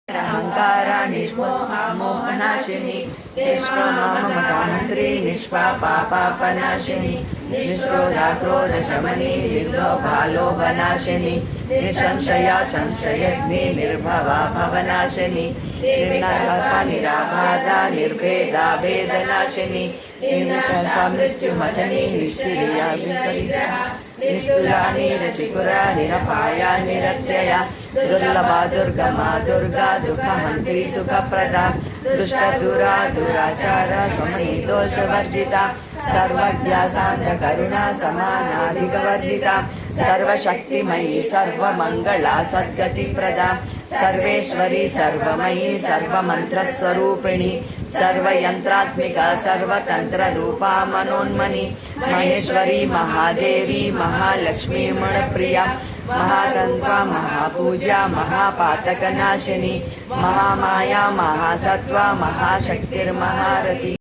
अहंकारा निर्मोहा मोहनाशिनी निष्कामममताहंत्री निष्पापापापनाशिनी निष्क्रोधा क्रोधशमनी निर्लोभा लोभनाशिनी निसंशया संशयग्नि निर्भवा भवनाशिनी निर्नाशा निराबाधा निर्भेदा भेदनाशिनी निर्नाशा मृत्युमथनी निस्तिर्या विपरीता निस्तुला निरचिकुरा निरपाया निरत्यया दुर्लभा दुर्गमा दुर्गा दुःखहन्त्री सुखप्रदा दुष्ट दुरा दुराचार समनी दोषवर्जिता सर्वज्ञा शान्त करुणा समानाधिकवर्जिता सर्वशक्तिमयी सर्वमङ्गला सद्गतिप्रदा सर्वेश्वरी सर्वमयी सर्वमन्त्रस्वरूपिणी सर्वयन्त्रात्मिका सर्वतन्त्ररूपा मनोन्मनी महेश्वरी महादेवी महालक्ष्मी मुणप्रिया महातन्त्वा महापूजा महापातकनाशिनी महामाया महासत्त्वा महाशक्तिर्महारथी